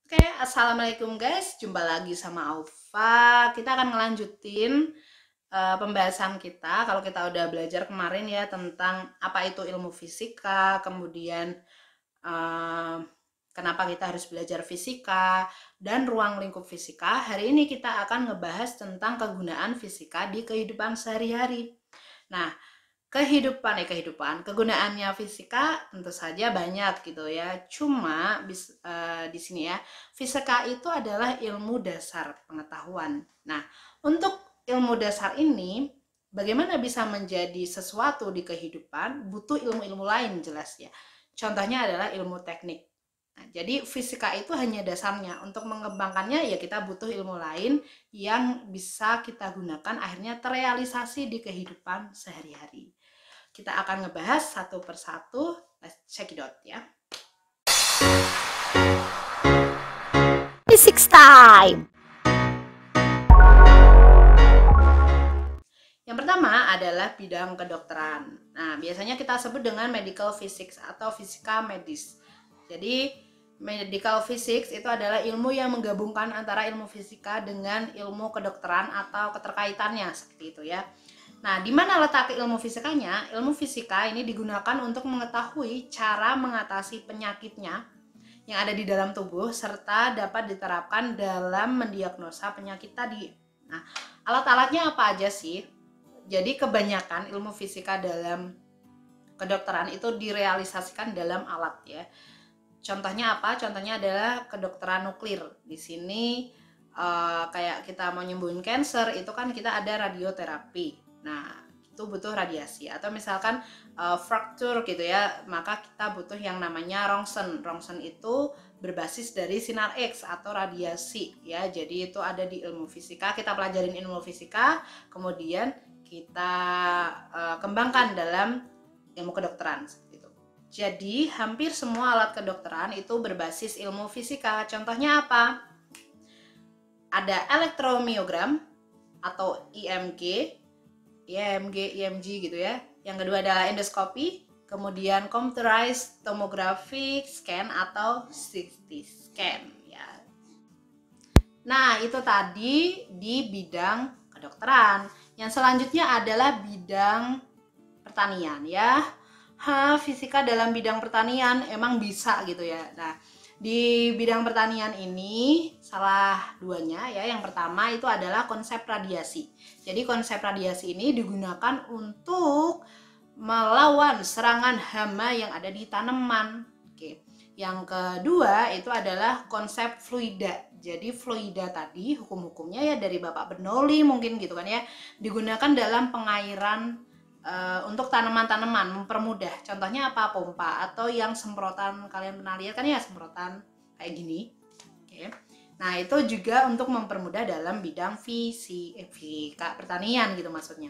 Oke, assalamualaikum guys, jumpa lagi sama Aufa. Kita akan ngelanjutin pembahasan kita. Kalau kita udah belajar kemarin ya tentang apa itu ilmu fisika, kemudian eh, kenapa kita harus belajar fisika dan ruang lingkup fisika. Hari ini kita akan ngebahas tentang kegunaan fisika di kehidupan sehari-hari. Nah, kegunaannya fisika tentu saja banyak gitu ya. Cuma di sini ya, fisika itu adalah ilmu dasar pengetahuan. Nah, untuk ilmu dasar ini bagaimana bisa menjadi sesuatu di kehidupan, butuh ilmu-ilmu lain jelas ya. Contohnya adalah ilmu teknik. Nah, jadi fisika itu hanya dasarnya. Untuk mengembangkannya ya kita butuh ilmu lain yang bisa kita gunakan akhirnya terrealisasi di kehidupan sehari-hari. Kita akan ngebahas satu persatu. Let's check it out ya. Physics time. Yang pertama adalah bidang kedokteran. Nah, biasanya kita sebut dengan medical physics atau fisika medis. Jadi, medical physics itu adalah ilmu yang menggabungkan antara ilmu fisika dengan ilmu kedokteran atau keterkaitannya, seperti itu ya. Nah, di mana letak ilmu fisikanya? Ilmu fisika ini digunakan untuk mengetahui cara mengatasi penyakitnya yang ada di dalam tubuh serta dapat diterapkan dalam mendiagnosa penyakit tadi. Nah, alat-alatnya apa aja sih? Jadi kebanyakan ilmu fisika dalam kedokteran itu direalisasikan dalam alat ya. Contohnya apa? Contohnya adalah kedokteran nuklir. Di sini kayak kita mau nyembuhin cancer itu kan kita ada radioterapi. Nah, itu butuh radiasi. Atau misalkan fracture gitu ya, maka kita butuh yang namanya Röntgen. Röntgen itu berbasis dari sinar X atau radiasi ya. Jadi itu ada di ilmu fisika. Kita pelajarin ilmu fisika, kemudian kita kembangkan dalam ilmu kedokteran seperti itu. Jadi hampir semua alat kedokteran itu berbasis ilmu fisika. Contohnya apa? Ada elektromiogram atau IMG, IMG gitu ya. Yang kedua adalah endoskopi, kemudian computerized tomography scan atau CT scan ya. Nah, itu tadi di bidang kedokteran. Yang selanjutnya adalah bidang pertanian ya. Fisika dalam bidang pertanian emang bisa gitu ya. Nah, di bidang pertanian ini salah duanya ya. Yang pertama itu adalah konsep radiasi. Jadi konsep radiasi ini digunakan untuk melawan serangan hama yang ada di tanaman. Oke. Yang kedua itu adalah konsep fluida. Jadi fluida tadi hukum-hukumnya ya dari Bapak Bernoulli mungkin gitu kan ya, digunakan dalam pengairan untuk tanaman-tanaman, mempermudah. Contohnya apa? Pompa atau yang semprotan, kalian pernah lihat kan ya semprotan kayak gini. Oke. Nah, itu juga untuk mempermudah dalam bidang fisika pertanian gitu maksudnya.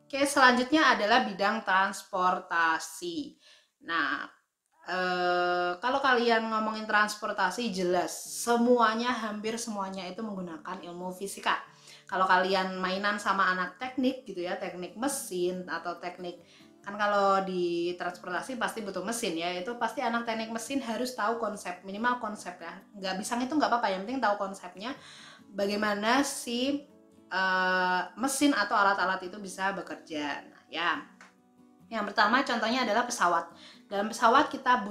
Oke, selanjutnya adalah bidang transportasi. Nah, kalau kalian ngomongin transportasi jelas semuanya, hampir semuanya itu menggunakan ilmu fisika. Kalau kalian mainan sama anak teknik gitu ya, teknik mesin atau teknik, kan kalau di transportasi pasti butuh mesin ya, itu pasti anak teknik mesin harus tahu konsep, minimal konsep ya. Nggak bisa itu nggak apa-apa, yang penting tahu konsepnya bagaimana si mesin atau alat-alat itu bisa bekerja. Nah, ya. Yang pertama contohnya adalah pesawat. Dalam pesawat kita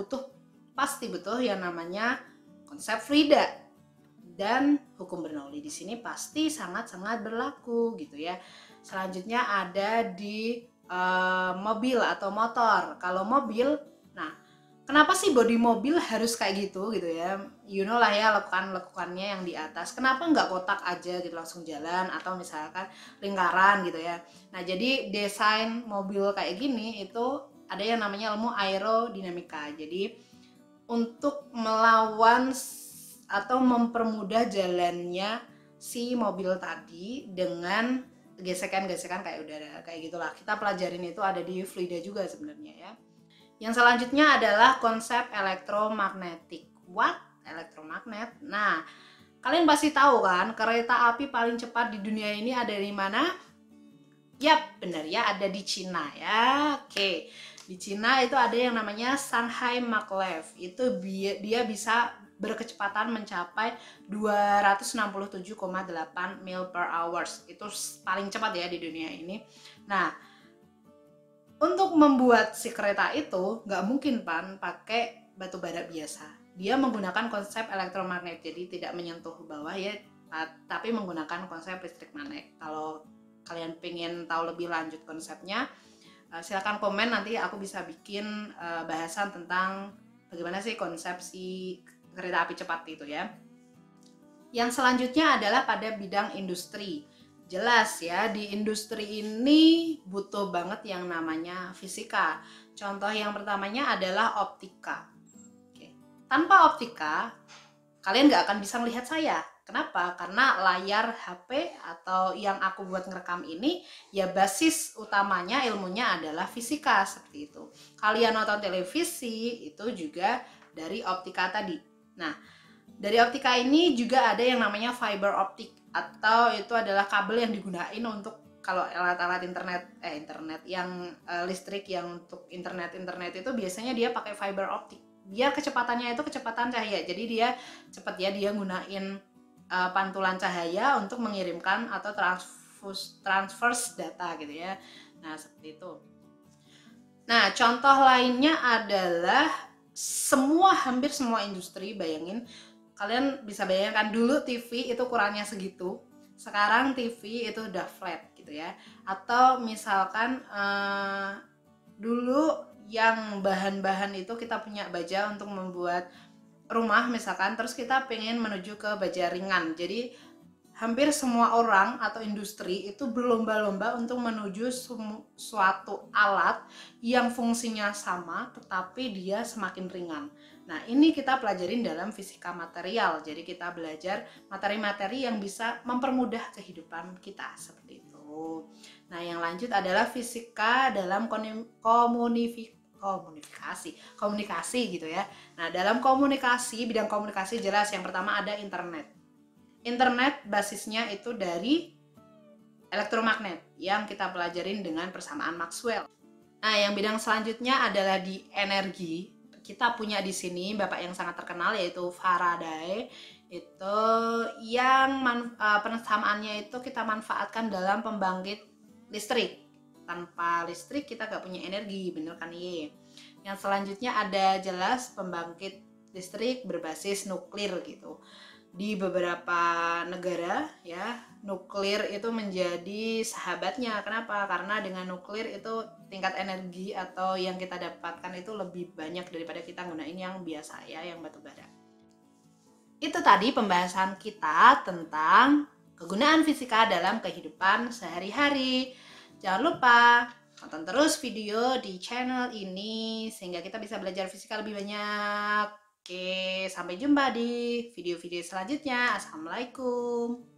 pasti butuh yang namanya konsep fluida dan hukum Bernoulli. Di sini pasti sangat-sangat berlaku gitu ya. Selanjutnya ada di mobil atau motor. Kalau mobil, nah kenapa sih bodi mobil harus kayak gitu ya, you know lah ya, lekukannya yang di atas, kenapa nggak kotak aja gitu langsung jalan, atau misalkan lingkaran gitu ya. Nah, jadi desain mobil kayak gini itu ada yang namanya ilmu aerodinamika. Jadi untuk melawan atau mempermudah jalannya si mobil tadi dengan gesekan-gesekan kayak udara kayak gitulah, kita pelajarin itu ada di fluida juga sebenarnya ya. Yang selanjutnya adalah konsep elektromagnetik. What? Elektromagnet? Nah, kalian pasti tahu kan, kereta api paling cepat di dunia ini ada di mana? Yap, benar ya, ada di Cina ya. Oke. Di Cina itu ada yang namanya Shanghai Maglev. Itu dia bisa berkecepatan mencapai 267,8 mil per hours. Itu paling cepat ya di dunia ini. Nah, untuk membuat si kereta itu nggak mungkin pakai batu bara biasa. Dia menggunakan konsep elektromagnet, jadi tidak menyentuh bawah ya, tapi menggunakan konsep listrik magnet. Kalau kalian pengen tahu lebih lanjut konsepnya, silakan komen, nanti aku bisa bikin bahasan tentang bagaimana sih konsep si kereta api cepat itu ya. Yang selanjutnya adalah pada bidang industri. Jelas ya, di industri ini butuh banget yang namanya fisika. Contoh yang pertamanya adalah optika. Oke. Tanpa optika, kalian nggak akan bisa melihat saya. Kenapa? Karena layar HP atau yang aku buat ngerekam ini ya basis utamanya ilmunya adalah fisika, seperti itu. Kalian nonton televisi itu juga dari optika tadi. Nah, dari optika ini juga ada yang namanya fiber optik, atau itu adalah kabel yang digunakan untuk kalau alat-alat internet yang listrik yang untuk internet itu biasanya dia pakai fiber optik. Biar kecepatannya itu kecepatan cahaya. Jadi dia cepat ya, dia gunain pantulan cahaya untuk mengirimkan atau transverse data gitu ya. Nah, seperti itu. Nah, contoh lainnya adalah hampir semua industri. Bayangin, kalian bisa bayangkan dulu TV itu ukurannya segitu, sekarang TV itu udah flat gitu ya. Atau misalkan dulu yang bahan-bahan itu kita punya baja untuk membuat rumah misalkan, terus kita pengen menuju ke baja ringan. Jadi hampir semua orang atau industri itu berlomba-lomba untuk menuju suatu alat yang fungsinya sama tetapi dia semakin ringan. Nah, ini kita pelajarin dalam fisika material. Jadi kita belajar materi-materi yang bisa mempermudah kehidupan kita, seperti itu. Nah, yang lanjut adalah fisika dalam komunikasi gitu ya. Nah, dalam bidang komunikasi jelas yang pertama ada internet. Internet basisnya itu dari elektromagnet yang kita pelajarin dengan persamaan Maxwell. Nah, yang bidang selanjutnya adalah di energi. Kita punya di sini bapak yang sangat terkenal yaitu Faraday. Itu yang persamaannya itu kita manfaatkan dalam pembangkit listrik. Tanpa listrik kita gak punya energi, bener kan ye? Yang selanjutnya ada jelas pembangkit listrik berbasis nuklir gitu. Di beberapa negara ya, nuklir itu menjadi sahabatnya. Kenapa? Karena dengan nuklir itu tingkat energi atau yang kita dapatkan itu lebih banyak daripada kita gunain yang biasa ya, yang batu bara. Itu tadi pembahasan kita tentang kegunaan fisika dalam kehidupan sehari-hari. Jangan lupa tonton terus video di channel ini sehingga kita bisa belajar fisika lebih banyak. Oke, sampai jumpa di video-video selanjutnya. Assalamualaikum.